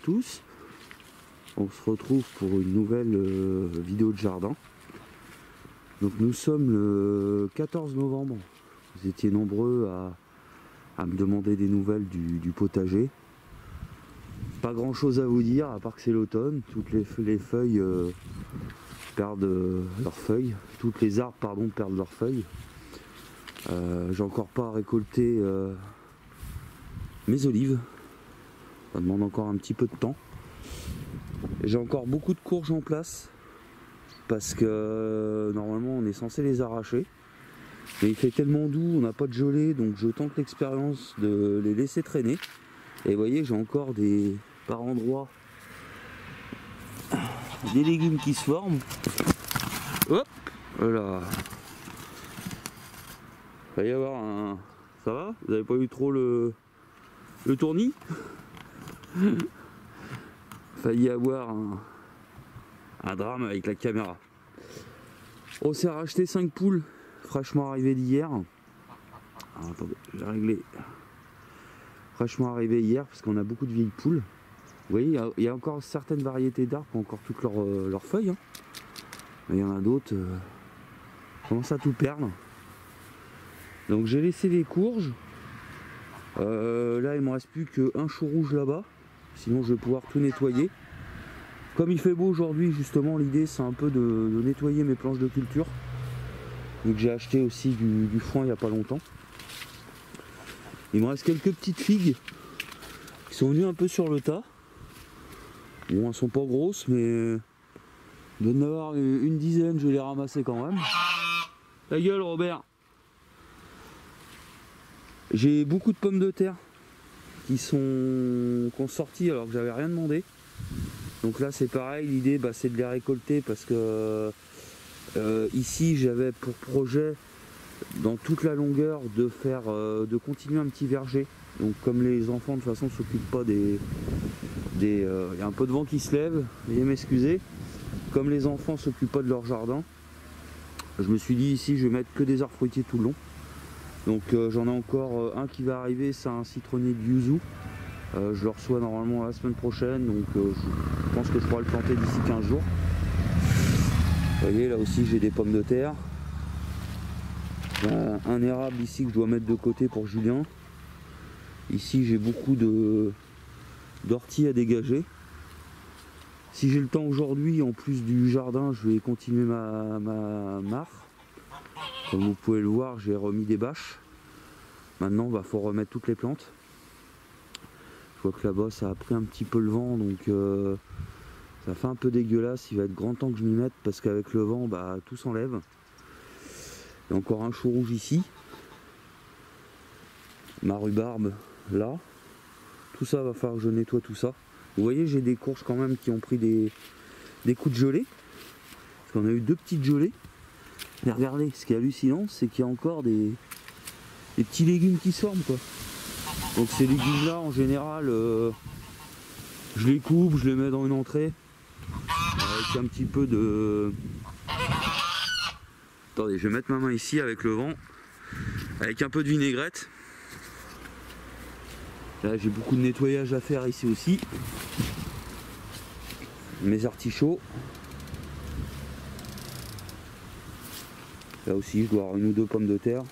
tous, on se retrouve pour une nouvelle vidéo de jardin. Donc nous sommes le 14 novembre, vous étiez nombreux à me demander des nouvelles du potager. Pas grand chose à vous dire à part que c'est l'automne, toutes les feuilles perdent leurs feuilles, toutes les arbres pardon perdent leurs feuilles. J'ai encore pas récolté mes olives, ça demande encore un petit peu de temps. J'ai encore beaucoup de courges en place parce que normalement on est censé les arracher, mais il fait tellement doux, on n'a pas de gelée, donc je tente l'expérience de les laisser traîner. Et vous voyez, j'ai encore par endroits des légumes qui se forment. Hop, voilà. Il va y avoir un... Ça va? Vous n'avez pas eu trop le tournis? Failli avoir un drame avec la caméra. On s'est racheté 5 poules fraîchement arrivées d'hier. Attendez, j'ai réglé. Fraîchement arrivées hier parce qu'on a beaucoup de vieilles poules. Vous voyez, il y a encore certaines variétés d'arbres qui ont encore toutes leurs feuilles. Hein. Mais il y en a d'autres qui commencent à tout perdre. Donc j'ai laissé les courges. Là il me reste plus qu'un chou rouge là-bas. Sinon je vais pouvoir tout nettoyer. Comme il fait beau aujourd'hui, justement l'idée c'est un peu de nettoyer mes planches de culture. Donc j'ai acheté aussi du foin il n'y a pas longtemps. Il me reste quelques petites figues qui sont venues un peu sur le tas. Bon, elles sont pas grosses, mais il doit y en avoir une dizaine, je vais les ramasser quand même. Ta gueule, Robert! J'ai beaucoup de pommes de terre qui ont sorti alors que j'avais rien demandé. Donc là c'est pareil, l'idée c'est de les récolter parce que ici j'avais pour projet dans toute la longueur de continuer un petit verger. Donc comme les enfants de toute façon s'occupent pas il y a un peu de vent qui se lève, veuillez m'excuser. Comme les enfants s'occupent pas de leur jardin, je me suis dit ici je vais mettre que des arbres fruitiers tout le long. Donc j'en ai encore un qui va arriver, c'est un citronnier de yuzu. Je le reçois normalement la semaine prochaine, donc je pense que je pourrai le planter d'ici 15 jours. Vous voyez, là aussi j'ai des pommes de terre. Un érable ici que je dois mettre de côté pour Julien. Ici j'ai beaucoup d'orties à dégager. Si j'ai le temps aujourd'hui, en plus du jardin, je vais continuer ma mare. Comme vous pouvez le voir, j'ai remis des bâches. Maintenant, il faut remettre toutes les plantes. Je vois que là-bas, ça a pris un petit peu le vent, donc ça fait un peu dégueulasse. Il va être grand temps que je m'y mette parce qu'avec le vent, tout s'enlève. Il y a encore un chou rouge ici. Ma rhubarbe là. Tout ça, va falloir que je nettoie tout ça. Vous voyez, j'ai des courges quand même qui ont pris des coups de gelée. Parce qu'on a eu 2 petites gelées. Mais regardez, ce qui est hallucinant, c'est qu'il y a encore des petits légumes qui se forment, quoi. Donc ces légumes là en général je les coupe, je les mets dans une entrée avec un petit peu de... Attendez, je vais mettre ma main ici avec le vent, avec un peu de vinaigrette. Là j'ai beaucoup de nettoyage à faire ici aussi. Mes artichauts. Là aussi je dois avoir 1 ou 2 pommes de terre.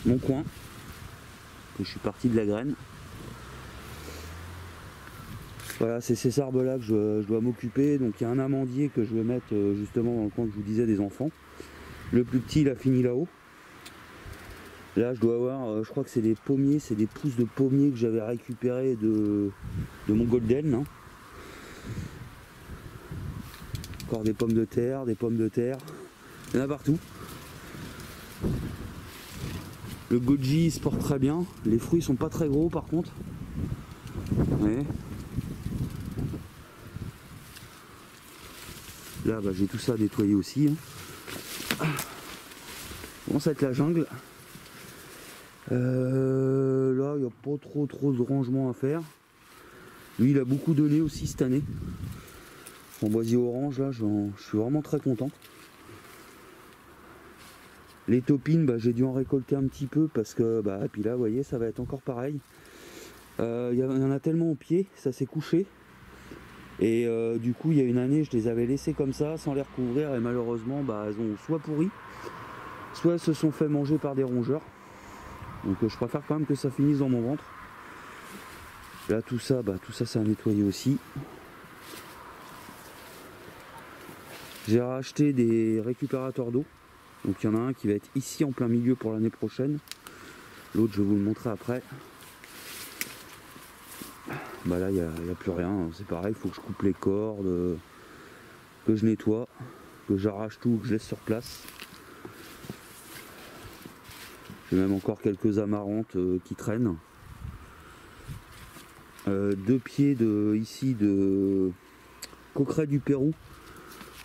Mon coin. Je suis parti de la graine. Voilà, c'est ces arbres là que je dois m'occuper. Donc il y a un amandier que je vais mettre justement dans le coin que je vous disais des enfants. Le plus petit il a fini là-haut. Là je dois avoir, je crois que c'est des pommiers, c'est des pousses de pommiers que j'avais récupérés de mon golden. Hein. Encore des pommes de terre, des pommes de terre. Il y en a partout. Le goji il se porte très bien, les fruits sont pas très gros par contre. Ouais. Là j'ai tout ça à nettoyer aussi. Hein. Bon, ça va être la jungle. Là il n'y a pas trop de rangement à faire. Lui il a beaucoup donné aussi cette année. Framboisier orange là, je suis vraiment très content. Les taupines, j'ai dû en récolter un petit peu parce que, et puis là, vous voyez, ça va être encore pareil. Il y en a tellement au pied, ça s'est couché. Et du coup, il y a une année, je les avais laissés comme ça, sans les recouvrir, et malheureusement, bah, elles ont soit pourri, soit elles se sont fait manger par des rongeurs. Donc je préfère quand même que ça finisse dans mon ventre. Là, tout ça, c'est à nettoyer aussi. J'ai racheté des récupérateurs d'eau. Donc il y en a un qui va être ici en plein milieu pour l'année prochaine. L'autre, je vais vous le montrer après. Bah là, il n'y a plus rien. C'est pareil, il faut que je coupe les cordes, que je nettoie, que j'arrache tout, que je laisse sur place. J'ai même encore quelques amarantes qui traînent. 2 pieds ici de coqueret du Pérou.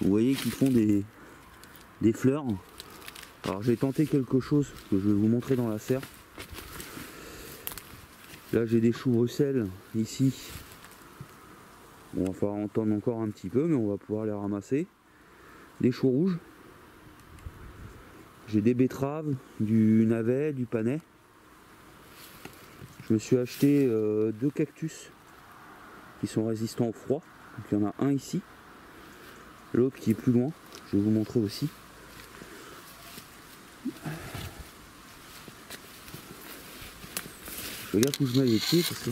Vous voyez qu'ils font des fleurs. Alors j'ai tenté quelque chose que je vais vous montrer dans la serre. Là j'ai des choux Bruxelles ici. Bon, il va falloir entendre encore un petit peu, mais on va pouvoir les ramasser. Des choux rouges. J'ai des betteraves, du navet, du panais. Je me suis acheté 2 cactus qui sont résistants au froid. Donc il y en a un ici, l'autre qui est plus loin. Je vais vous montrer aussi. Je regarde où je mets les pieds parce que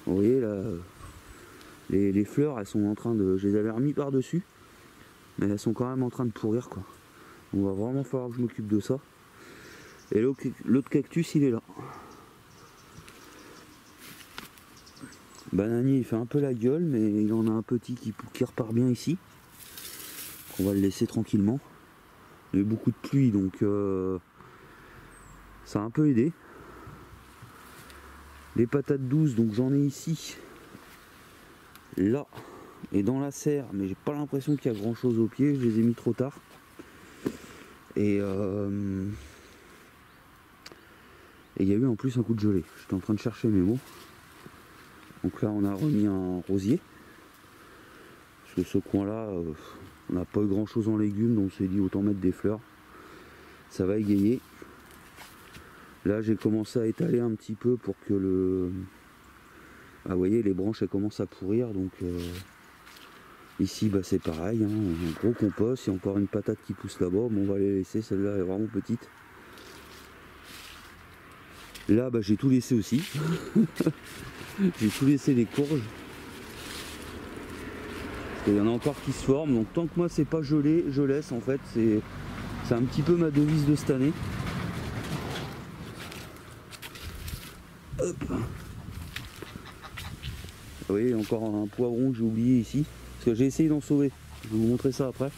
vous voyez là, les fleurs elles sont en train de, je les avais remis par dessus, mais elles sont quand même en train de pourrir quoi. On va vraiment falloir que je m'occupe de ça. Et l'autre cactus il est là. Bananier il fait un peu la gueule, mais il en a un petit qui repart bien ici. On va le laisser tranquillement. Il y a eu beaucoup de pluie donc ça a un peu aidé. Les patates douces, donc j'en ai ici, là et dans la serre, mais j'ai pas l'impression qu'il y a grand chose au pied, je les ai mis trop tard. Et il y a eu en plus un coup de gelée. J'étais en train de chercher mes mots. Donc là on a remis un rosier. Parce que ce coin là, on n'a pas eu grand chose en légumes, donc on s'est dit autant mettre des fleurs. Ça va égayer. Là j'ai commencé à étaler un petit peu pour que le... Ah, vous voyez les branches elles commencent à pourrir, donc ici bah, c'est pareil, hein, un gros compost, il y a encore une patate qui pousse là-bas, mais on va les laisser, celle-là est vraiment petite. Là bah, j'ai tout laissé aussi. J'ai tout laissé les courges. Il y en a encore qui se forment, donc tant que moi c'est pas gelé, je laisse en fait, c'est un petit peu ma devise de cette année. Hop. Vous voyez, encore un poivron que j'ai oublié ici, parce que j'ai essayé d'en sauver. Je vais vous montrer ça après.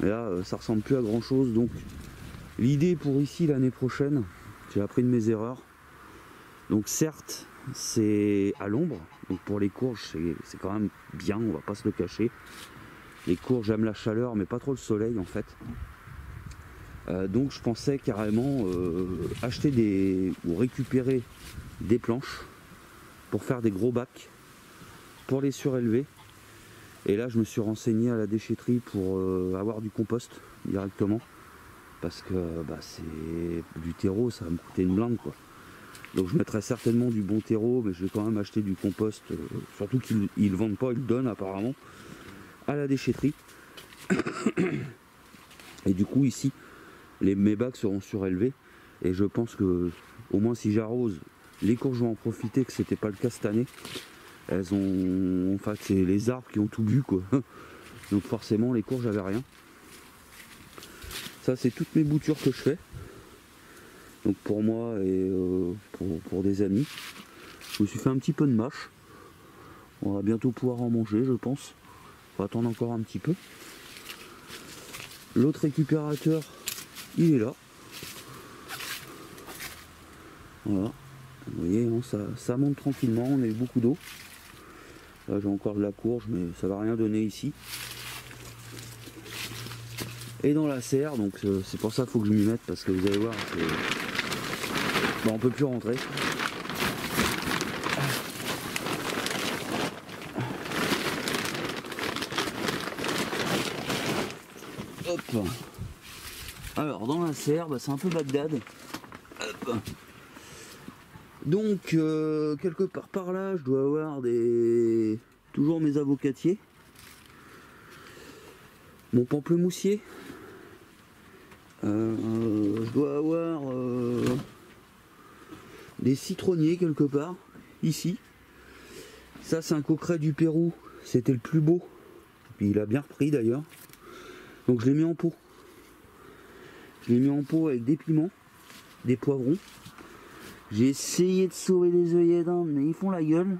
Et là, ça ressemble plus à grand chose, donc l'idée pour ici l'année prochaine, j'ai appris de mes erreurs. Donc certes, c'est à l'ombre, donc pour les courges, c'est quand même bien, on va pas se le cacher. Les courges, j'aime la chaleur, mais pas trop le soleil en fait. Donc je pensais carrément acheter ou récupérer des planches pour faire des gros bacs pour les surélever. Et là je me suis renseigné à la déchetterie pour avoir du compost directement, parce que bah, c'est du terreau, ça va me coûter une blinde quoi. Donc je mettrai certainement du bon terreau, mais je vais quand même acheter du compost, surtout qu'ils ne le vendent pas, ils le donnent apparemment à la déchetterie. Et du coup ici mes bacs seront surélevés, et je pense que au moins si j'arrose, les courges vont en profiter, que c'était pas le cas cette année. Elles ont, enfin c'est les arbres qui ont tout bu quoi. Donc forcément les courges avaient rien. Ça c'est toutes mes boutures que je fais. Donc pour moi et pour des amis. Je me suis fait un petit peu de mâche. On va bientôt pouvoir en manger je pense. On va attendre encore un petit peu. L'autre récupérateur, il est là. Voilà. Vous voyez, hein, ça monte tranquillement, on a eu beaucoup d'eau. Là j'ai encore de la courge, mais ça va rien donner ici. Et dans la serre, donc c'est pour ça qu'il faut que je m'y mette, parce que vous allez voir, bon, on peut plus rentrer. Hop. Alors dans la serre, bah, c'est un peu Bagdad. Hop. Donc quelque part par là je dois avoir toujours mes avocatiers, mon pamplemoussier, je dois avoir des citronniers quelque part ici. Ça c'est un coqueret du Pérou, c'était le plus beau, puis il a bien repris d'ailleurs, donc je l'ai mis en pot. Je l'ai mis en pot avec des piments, des poivrons. J'ai essayé de sauver les œillets d'Inde, mais ils font la gueule.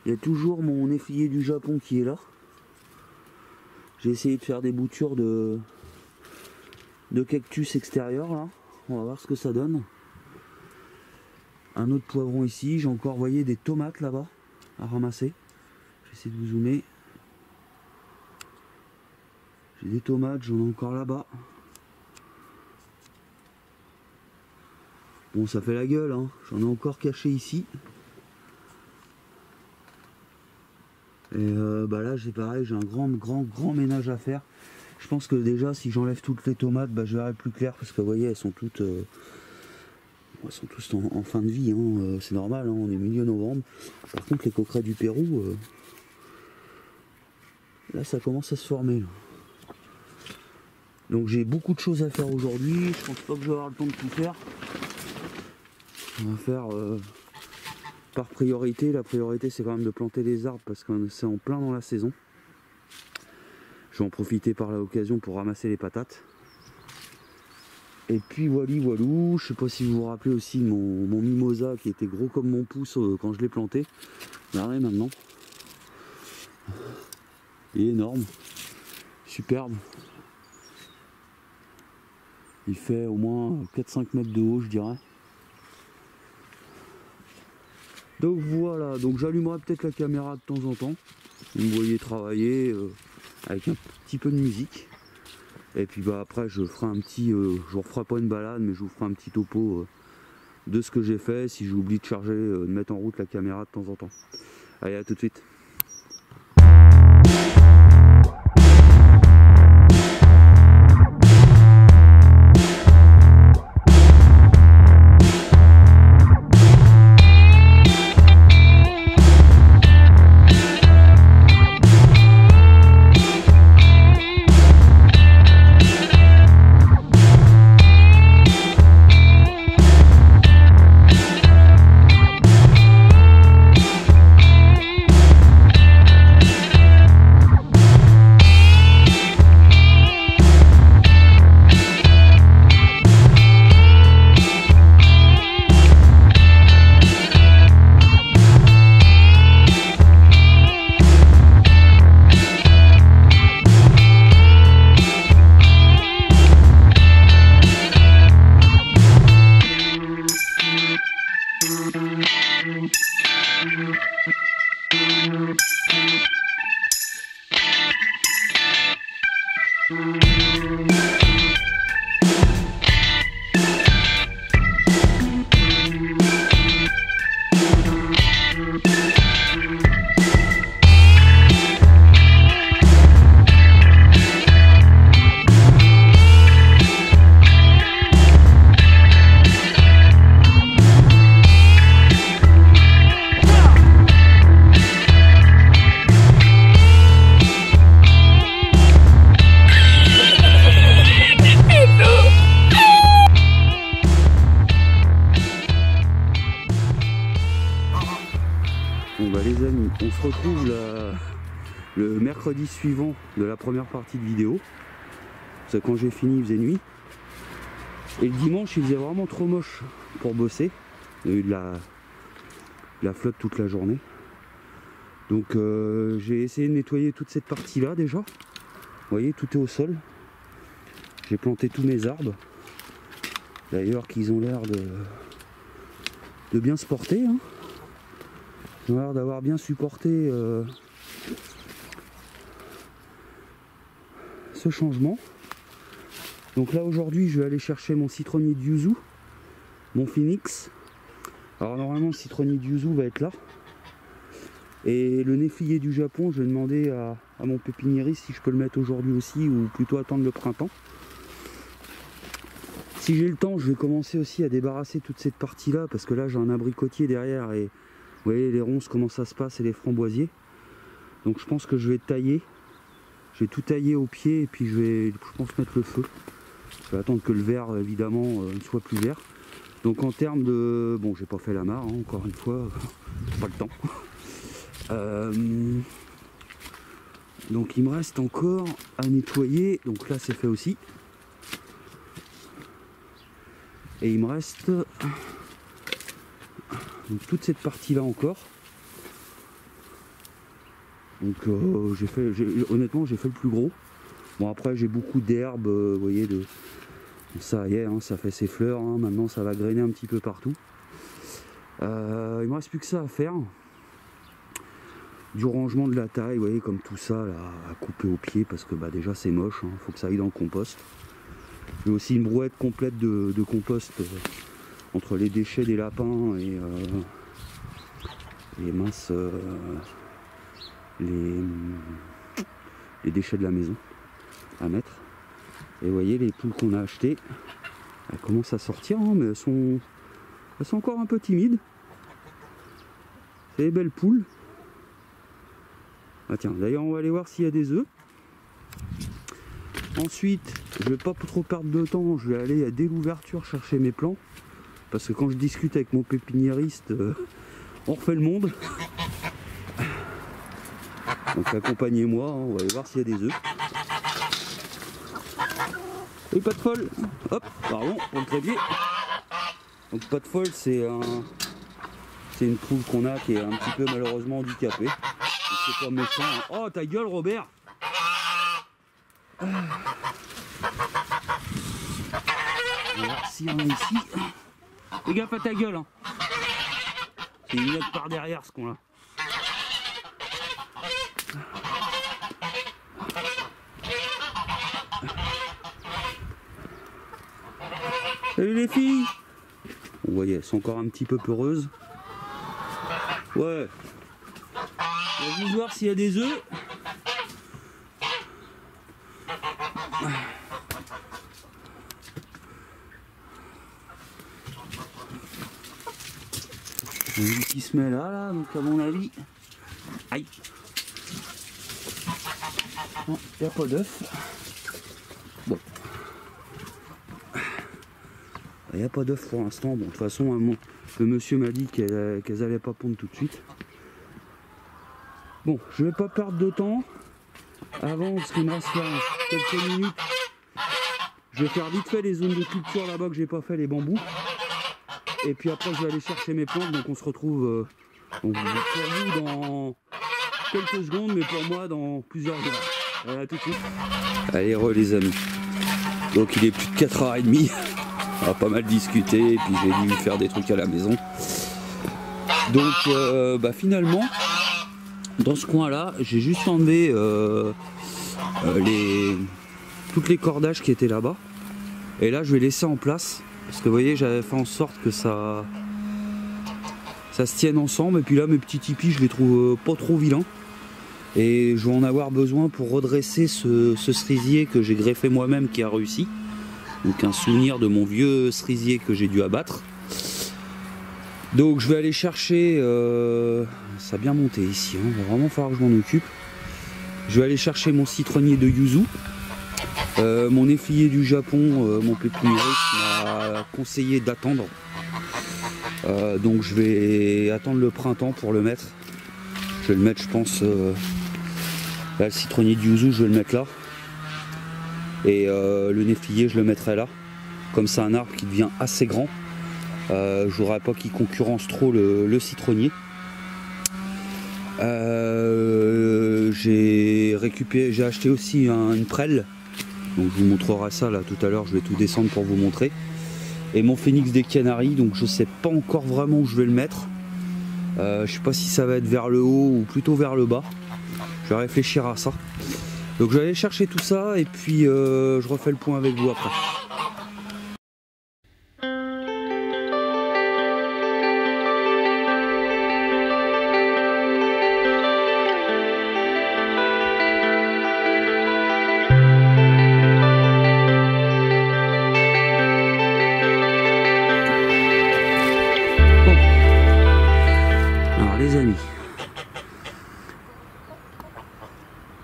Il y a toujours mon néflier du Japon qui est là. J'ai essayé de faire des boutures de cactus extérieurs là. On va voir ce que ça donne. Un autre poivron ici. J'ai encore envoyé des tomates là-bas à ramasser. J'essaie de vous zoomer. J'ai des tomates, j'en ai encore là-bas. Bon, ça fait la gueule, hein. J'en ai encore caché ici. Et bah là, c'est pareil, j'ai un grand ménage à faire. Je pense que déjà, si j'enlève toutes les tomates, bah, je verrai plus clair parce que vous voyez, elles sont toutes en fin de vie. Hein. C'est normal, hein. On est milieu novembre. Par contre, les coquerets du Pérou, là, ça commence à se former. Là. Donc, j'ai beaucoup de choses à faire aujourd'hui. Je pense pas que je vais avoir le temps de tout faire. On va faire par priorité. La priorité c'est quand même de planter les arbres parce que c'est en plein dans la saison. Je vais en profiter par l'occasion pour ramasser les patates. Et puis voilou. Je sais pas si vous vous rappelez aussi mon mimosa qui était gros comme mon pouce quand je l'ai planté. Regardez maintenant. Il est énorme. Superbe. Il fait au moins 4-5 mètres de haut je dirais. Donc voilà, donc j'allumerai peut-être la caméra de temps en temps. Vous me voyez travailler avec un petit peu de musique. Et puis bah après je ferai un petit, je vous referai pas une balade, mais je vous ferai un petit topo de ce que j'ai fait. Si j'oublie de charger, de mettre en route la caméra de temps en temps. Allez, à tout de suite. Bon bah les amis, on se retrouve le mercredi suivant de la première partie de vidéo. Parce que quand j'ai fini il faisait nuit. Et le dimanche il faisait vraiment trop moche pour bosser. Il y a eu de la flotte toute la journée. Donc j'ai essayé de nettoyer toute cette partie là déjà. Vous voyez, tout est au sol. J'ai planté tous mes arbres. D'ailleurs qu'ils ont l'air de bien se porter. Hein. Ils ont l'air d'avoir bien supporté ce changement. Donc là aujourd'hui je vais aller chercher mon citronnier de yuzu, mon phoenix. Alors normalement le citronnier de yuzu va être là. Et le néflier du Japon, je vais demander à mon pépiniériste si je peux le mettre aujourd'hui aussi ou plutôt attendre le printemps. si j'ai le temps, je vais commencer aussi à débarrasser toute cette partie là, parce que là j'ai un abricotier derrière et vous voyez les ronces comment ça se passe et les framboisiers. Donc je pense que je vais tailler. Je vais tout tailler au pied et puis je pense mettre le feu. Je vais attendre que le verre évidemment soit plus vert. Donc en termes de... Bon, j'ai pas fait la mare, hein, encore une fois, pas le temps. Donc il me reste encore à nettoyer. Donc là c'est fait aussi. Et il me reste donc, toute cette partie là encore. Donc honnêtement j'ai fait le plus gros. Bon après j'ai beaucoup d'herbes, vous voyez, ça y est, hein, ça fait ses fleurs, hein, maintenant ça va grainer un petit peu partout. Il me reste plus que ça à faire. Du rangement de la taille, vous voyez, comme tout ça là, à couper au pied parce que bah, déjà c'est moche, hein, faut que ça aille dans le compost. J'ai aussi une brouette complète de compost entre les déchets des lapins et les minces, les déchets de la maison à mettre. Et vous voyez les poules qu'on a achetées, elles commencent à sortir, hein, mais elles sont encore un peu timides. C'est des belles poules. Ah tiens, d'ailleurs on va aller voir s'il y a des œufs. Ensuite, je vais pas trop perdre de temps, je vais aller dès l'ouverture chercher mes plants. Parce que quand je discute avec mon pépiniériste, on refait le monde. Donc accompagnez-moi, hein, on va aller voir s'il y a des œufs. Et pas de folle. Hop, pardon, pour le trépied. Donc pas de folle, c'est une poule qu'on a qui est un petit peu malheureusement handicapée. C'est pas méchant. Hein. Oh ta gueule Robert. On va voir s'il y en a ici. Fais gaffe à ta gueule. Hein. C'est une note par derrière ce qu'on a. Salut les filles. Vous voyez, elles sont encore un petit peu peureuses. Ouais. On va juste voir s'il y a des œufs. Il y a une qui se met là, donc à mon avis. Aïe. Non, il n'y a pas d'œufs. Bon. Il n'y a pas d'œufs pour l'instant. Bon, de toute façon, le monsieur m'a dit qu'elles n'allaient pas pondre tout de suite. Bon, je vais pas perdre de temps. Avant, parce qu'il me reste là quelques minutes, je vais faire vite fait les zones de culture là-bas que j'ai pas fait, les bambous. Et puis après, je vais aller chercher mes plantes. Donc on se retrouve pour vous dans quelques secondes, mais pour moi dans plusieurs heures. À tout de suite. Allez, les amis. Donc il est plus de 4h30. On a pas mal discuté, et puis j'ai dû faire des trucs à la maison. Donc finalement, dans ce coin là, j'ai juste enlevé toutes les cordages qui étaient là-bas. Et là je vais laisser en place. Parce que vous voyez, j'avais fait en sorte que ça se tienne ensemble. Et puis là mes petits tipis, je les trouve pas trop vilains. Et je vais en avoir besoin pour redresser ce cerisier que j'ai greffé moi-même qui a réussi. Donc un souvenir de mon vieux cerisier que j'ai dû abattre. Donc je vais aller chercher, ça a bien monté ici, hein, il va vraiment falloir que je m'en occupe. Je vais aller chercher mon citronnier de yuzu. Mon effilier du Japon, mon pépiniériste m'a conseillé d'attendre. Donc je vais attendre le printemps pour le mettre. Je vais le mettre, je pense, là, le citronnier du yuzu, je vais le mettre là. Et le néflier, je le mettrai là. Comme c'est un arbre qui devient assez grand. Je voudrais pas qu'il concurrence trop le citronnier. J'ai acheté aussi une prêle. Donc je vous montrerai ça là tout à l'heure, je vais tout descendre pour vous montrer. Et mon phénix des Canaries, donc je sais pas encore vraiment où je vais le mettre. Je sais pas si ça va être vers le haut ou plutôt vers le bas. Je vais réfléchir à ça. Donc je vais aller chercher tout ça et puis je refais le point avec vous après.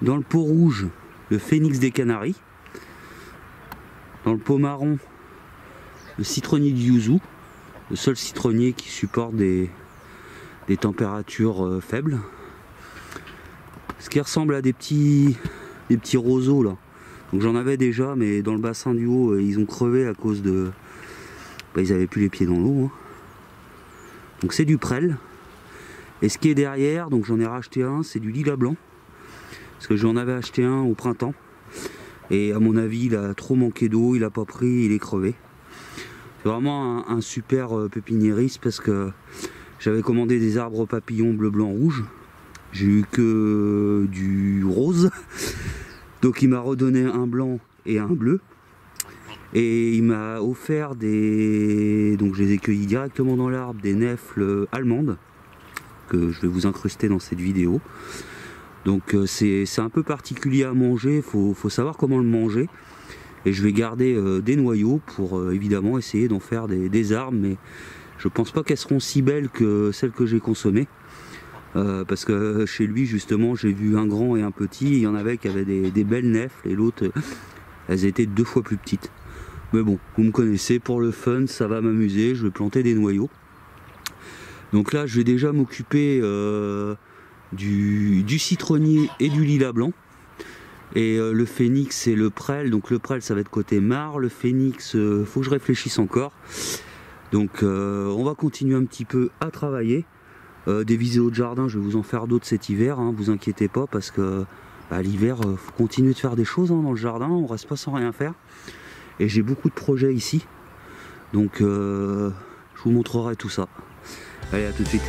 Dans le pot rouge, le phénix des Canaries. Dans le pot marron, le citronnier du yuzu, le seul citronnier qui supporte des températures faibles. Ce qui ressemble à des petits roseaux là. Donc j'en avais déjà, mais dans le bassin du haut, ils ont crevé à cause de... ils avaient plus les pieds dans l'eau. Hein. Donc c'est du prêle. Et ce qui est derrière, donc j'en ai racheté un, c'est du lilas blanc. Parce que j'en avais acheté un au printemps. Et à mon avis, il a trop manqué d'eau, il a pas pris, il est crevé. C'est vraiment un super pépiniériste parce que j'avais commandé des arbres papillons bleu, blanc, rouge. J'ai eu que du rose. Donc il m'a redonné un blanc et un bleu. Et il m'a offert des... Donc je les ai cueillis directement dans l'arbre, des nèfles allemandes. Que je vais vous incruster dans cette vidéo. Donc c'est un peu particulier à manger, faut savoir comment le manger. Et je vais garder des noyaux pour évidemment essayer d'en faire des armes, mais je pense pas qu'elles seront si belles que celles que j'ai consommées. Parce que chez lui justement j'ai vu un grand et un petit, il y en avait qui avaient des belles nèfles et l'autre elles étaient 2 fois plus petites. Mais bon, vous me connaissez, pour le fun ça va m'amuser, je vais planter des noyaux. Donc là je vais déjà m'occuper du citronnier et du lilas blanc. Et le phénix et le prêle. Donc le prêle ça va être côté mare. Le phénix, faut que je réfléchisse encore. Donc on va continuer un petit peu à travailler. Des vidéos de jardin, je vais vous en faire d'autres cet hiver. Hein, vous inquiétez pas parce que l'hiver, faut continuer de faire des choses hein, dans le jardin. On reste pas sans rien faire. Et j'ai beaucoup de projets ici. Donc je vous montrerai tout ça. Allez, à tout de suite.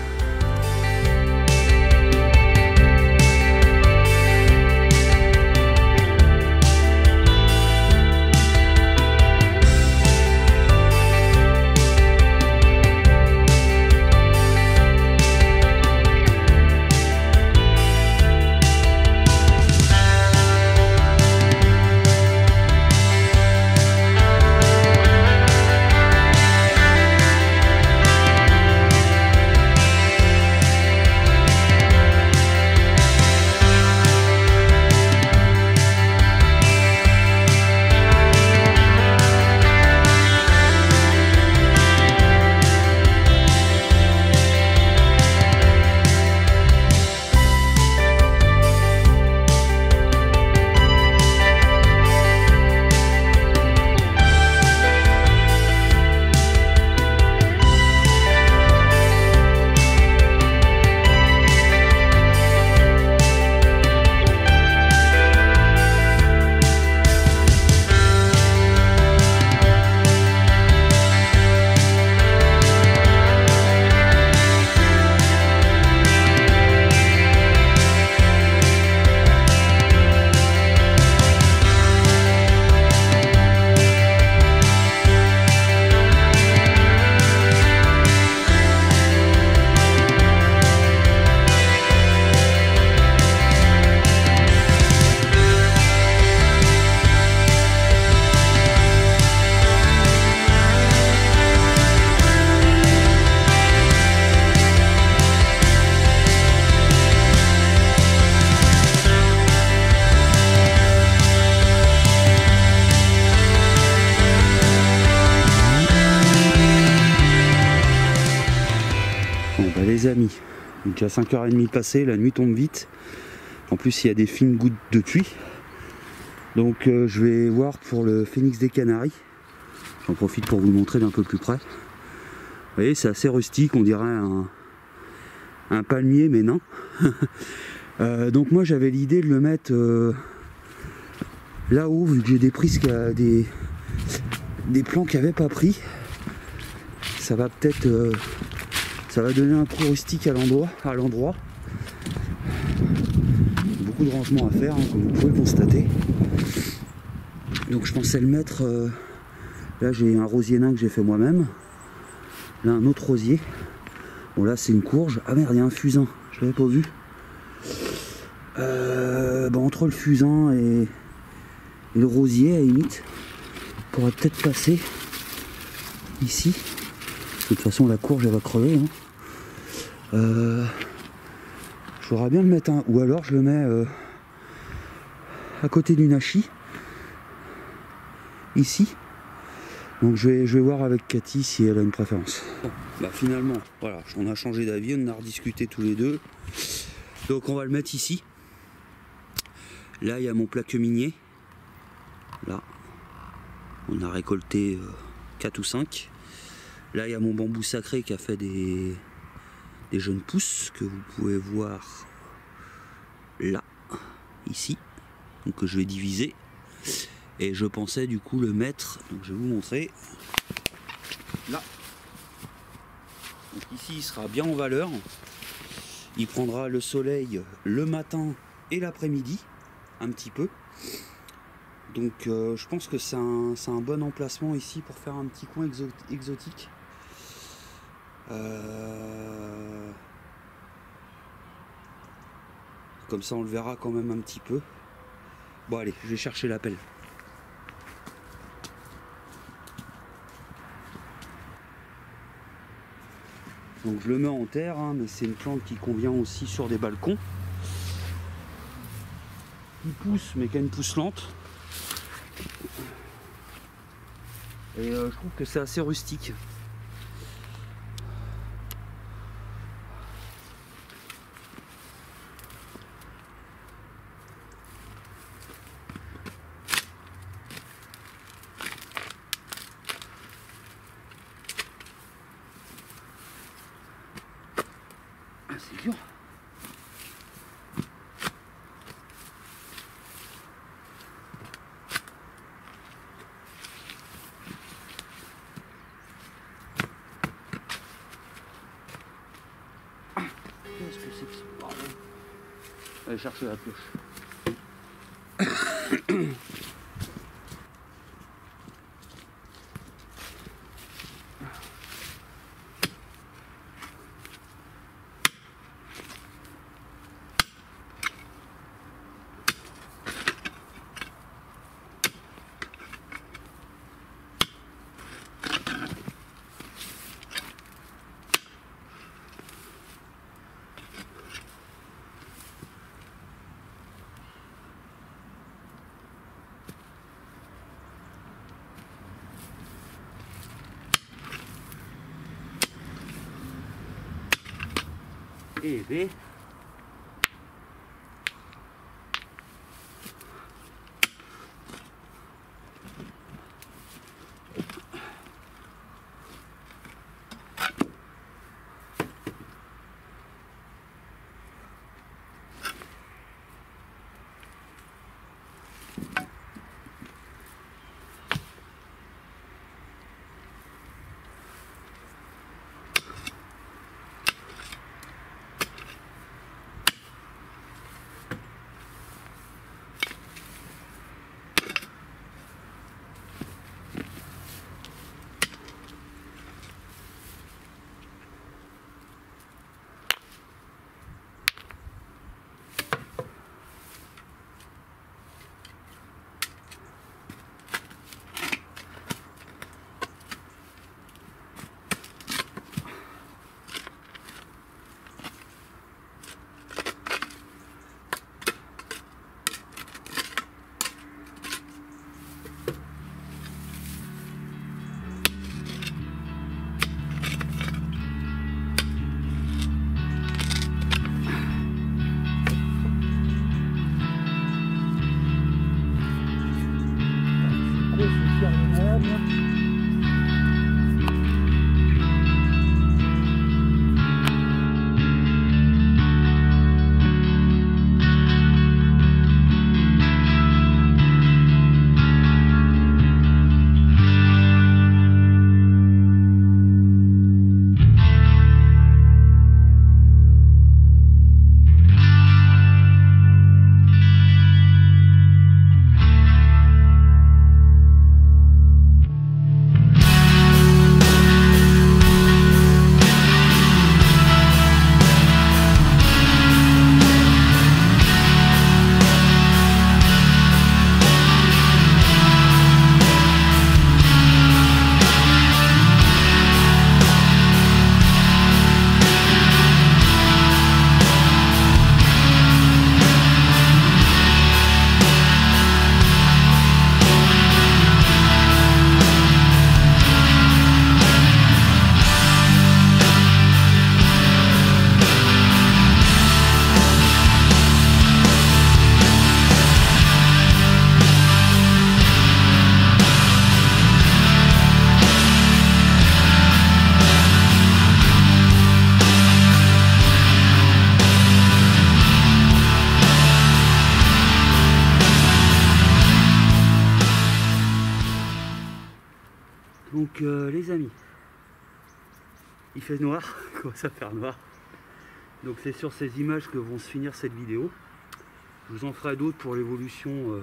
Les amis, il est déjà 5h30 passé, la nuit tombe vite. En plus il y a des fines gouttes de pluie. Donc je vais voir pour le phénix des Canaries. J'en profite pour vous le montrer d'un peu plus près. Vous voyez, c'est assez rustique, on dirait un palmier, mais non. Donc moi j'avais l'idée de le mettre là-haut, vu que j'ai des prises des plants qui n'avaient pas pris. Ça va peut-être... ça va donner un coup rustique à l'endroit. Beaucoup de rangement à faire, hein, comme vous pouvez le constater. Donc je pensais le mettre... là j'ai un rosier nain que j'ai fait moi-même. Là un autre rosier. Bon là c'est une courge. Ah merde, il y a un fusain, je l'avais pas vu. Entre le fusain et le rosier à la limite, on pourrait peut-être passer ici. De toute façon la courge elle va crever. Hein. Je voudrais bien le mettre ou alors je le mets à côté du Nachi, ici. Donc je vais voir avec Cathy si elle a une préférence. Bon, bah finalement, voilà, on a changé d'avis, on a rediscuté tous les deux. Donc on va le mettre ici. Là il y a mon plaque minier. Là, on a récolté 4 ou 5. Là il y a mon bambou sacré qui a fait des jeunes pousses que vous pouvez voir là, ici. Donc que je vais diviser. Et je pensais du coup le mettre, donc je vais vous montrer, là. Donc ici il sera bien en valeur. Il prendra le soleil le matin et l'après-midi, un petit peu. Donc je pense que c'est un bon emplacement ici pour faire un petit coin exotique. Comme ça on le verra quand même un petit peu. Bon allez, je vais chercher la pelle. Donc je le mets en terre, hein, mais c'est une plante qui convient aussi sur des balcons. Qui pousse, mais qui a une pousse lente. Et je trouve que c'est assez rustique. Ah, c'est dur. Qu'est-ce que c'est que ce bordel? Allez chercher la pioche. Et B. Donc les amis, il fait noir, il commence à faire noir. Donc c'est sur ces images que vont se finir cette vidéo. Je vous en ferai d'autres pour l'évolution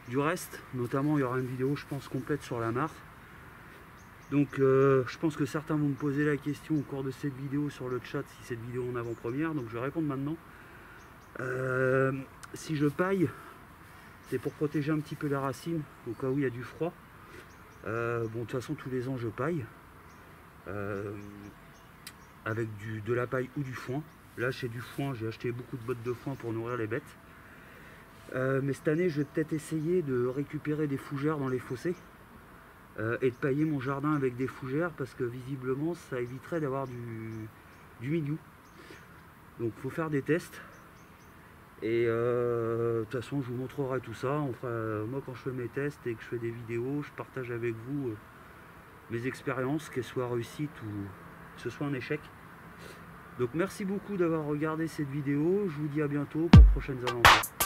du reste. Notamment il y aura une vidéo je pense complète sur la mare. Donc je pense que certains vont me poser la question au cours de cette vidéo sur le chat si cette vidéo en avant-première. Donc je vais répondre maintenant. Si je paille, c'est pour protéger un petit peu la racine au cas où il y a du froid. Bon, de toute façon tous les ans je paille avec de la paille ou du foin. Là c'est du foin, j'ai acheté beaucoup de bottes de foin pour nourrir les bêtes. Mais cette année je vais peut-être essayer de récupérer des fougères dans les fossés et de pailler mon jardin avec des fougères parce que visiblement ça éviterait d'avoir du milieu. Donc il faut faire des tests. Et de toute façon je vous montrerai tout ça. Moi quand je fais mes tests et que je fais des vidéos, je partage avec vous mes expériences, qu'elles soient réussites ou que ce soit un échec. Donc merci beaucoup d'avoir regardé cette vidéo, je vous dis à bientôt pour de prochaines aventures.